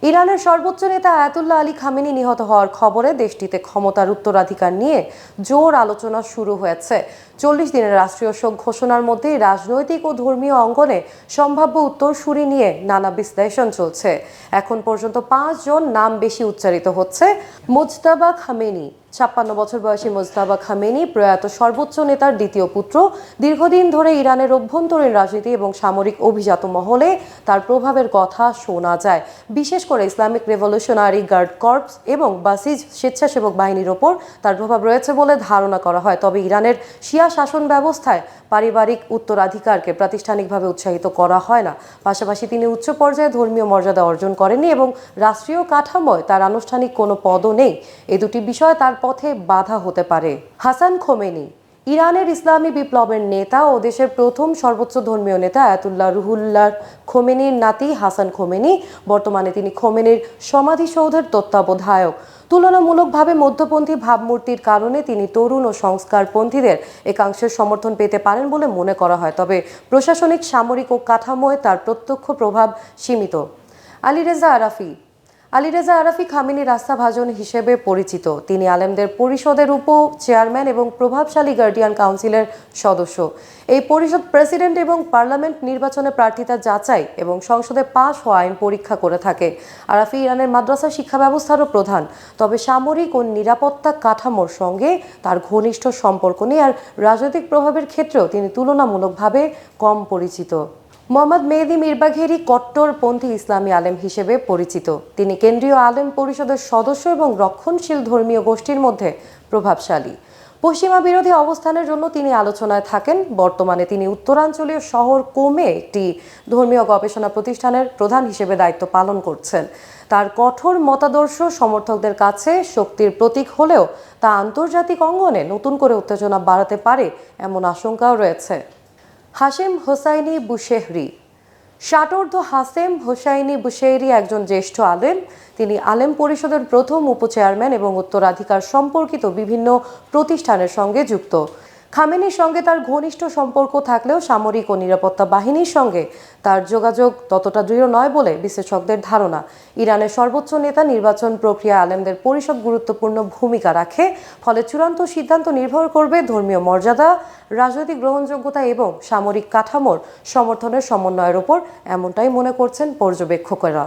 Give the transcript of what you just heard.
ইরানের সর্বোচ্চ নেতা আয়াতুল্লাহ আলী খামেনি নিহত হওয়ার খবরে দেশটিতে ক্ষমতার উত্তরাধিকার নিয়ে জোর আলোচনা শুরু হয়েছে। 40 দিনের রাষ্ট্রীয় শোক ঘোষণার মধ্যেই রাজনৈতিক ও ধর্মীয় অঙ্গনে সম্ভাব্য উত্তরসূরি নিয়ে নানা বিশ্লেষণ চলছে। এখন পর্যন্ত 5 জন নাম বেশি উচ্চারিত হচ্ছে। মুজতাবা খামেনি, 56 বছর বয়সী মুজতাবা খামেনি প্রয়াত সর্বোচ্চ নেতার দ্বিতীয় পুত্র। দীর্ঘদিন ধরে ইরানের অভ্যন্তরীণ রাজনীতি এবং সামরিক অভিজাত মহলে তার প্রভাবের কথা শোনা যায়, বিশেষ করে ইসলামিক রেভলিউশনারি গার্ড কর্পস এবং বাসিজ স্বেচ্ছাসেবক বাহিনীর ওপর তার প্রভাব রয়েছে বলে ধারণা করা হয়। তবে ইরানের শিয়া শাসন ব্যবস্থায় পারিবারিক উত্তরাধিকারকে প্রাতিষ্ঠানিকভাবে উৎসাহিত করা হয় না। পাশাপাশি তিনি উচ্চ পর্যায়ে ধর্মীয় মর্যাদা অর্জন করেননি এবং রাষ্ট্রীয় কাঠামোয় তার আনুষ্ঠানিক কোনো পদও নেই। এই দুটি বিষয় তার পথে বাধা হতে পারে। হাসান খোমেনি, ইরানের ইসলামী বিপ্লবের নেতা ও দেশের প্রথম সর্বোচ্চ ধর্মীয় নেতা আয়াতুল্লাহ রুহুল্লাহ খোমেনির নাতি হাসান খোমেনি। বর্তমানে তিনি খোমেনির সমাধিসৌধের তত্ত্বাবধায়ক। তুলনামূলকভাবে মধ্যপন্থী ভাবমূর্তির কারণে তিনি তরুণ ও সংস্কারপন্থীদের একাংশের সমর্থন পেতে পারেন বলে মনে করা হয়। তবে প্রশাসনিক, সামরিক ও কাঠামোয় তার প্রত্যক্ষ প্রভাব সীমিত। আলীরেজা আরাফি খামেনির আস্থাভাজন হিসেবে পরিচিত। তিনি আলেমদের পরিষদের উপ চেয়ারম্যান এবং প্রভাবশালী গার্ডিয়ান কাউন্সিলের সদস্য। এই পরিষদ প্রেসিডেন্ট এবং পার্লামেন্ট নির্বাচনে প্রার্থিতা যাচাই এবং সংসদে পাশ হওয়া আইন পরীক্ষা করে থাকে। আরাফি ইরানের মাদ্রাসা শিক্ষা ব্যবস্থারও প্রধান। তবে সামরিক ও নিরাপত্তা কাঠামোর সঙ্গে তার ঘনিষ্ঠ সম্পর্ক নেই, আর রাজনৈতিক প্রভাবের ক্ষেত্রেও তিনি তুলনামূলকভাবে কম পরিচিত। মোহাম্মদ মেহেদী মিরবাঘেরি কট্টরপন্থী ইসলামী আলেম হিসেবে পরিচিত। তিনি কেন্দ্রীয় আলেম পরিষদের সদস্য এবং রক্ষণশীল ধর্মীয় গোষ্ঠীর মধ্যে প্রভাবশালী। পশ্চিমা বিরোধী অবস্থানের জন্য তিনি আলোচনায় থাকেন। বর্তমানে তিনি উত্তরাঞ্চলীয় শহর কোমে একটি ধর্মীয় গবেষণা প্রতিষ্ঠানের প্রধান হিসেবে দায়িত্ব পালন করছেন। তার কঠোর মতাদর্শ সমর্থকদের কাছে শক্তির প্রতীক হলেও তা আন্তর্জাতিক অঙ্গনে নতুন করে উত্তেজনা বাড়াতে পারে এমন আশঙ্কাও রয়েছে। হাশেম হোসাইনি বুশেহরি, ষাটোর্ধ্ব হাশেম হোসাইনি বুশেহরি একজন জ্যেষ্ঠ আলেম। তিনি আলেম পরিষদের প্রথম উপচেয়ারম্যান এবং উত্তরাধিকার সম্পর্কিত বিভিন্ন প্রতিষ্ঠানের সঙ্গে যুক্ত। খামেনির সঙ্গে তার ঘনিষ্ঠ সম্পর্ক থাকলেও সামরিক ও নিরাপত্তা বাহিনীর সঙ্গে তার যোগাযোগ ততটা দৃঢ় নয় বলে বিশ্লেষকদের ধারণা। ইরানের সর্বোচ্চ নেতা নির্বাচন প্রক্রিয়া আলেমদের পরিষদ গুরুত্বপূর্ণ ভূমিকা রাখে। ফলে চূড়ান্ত সিদ্ধান্ত নির্ভর করবে ধর্মীয় মর্যাদা, রাজনৈতিক গ্রহণযোগ্যতা এবং সামরিক কাঠামোর সমর্থনের সমন্বয়ের ওপর, এমনটাই মনে করছেন পর্যবেক্ষকেরা।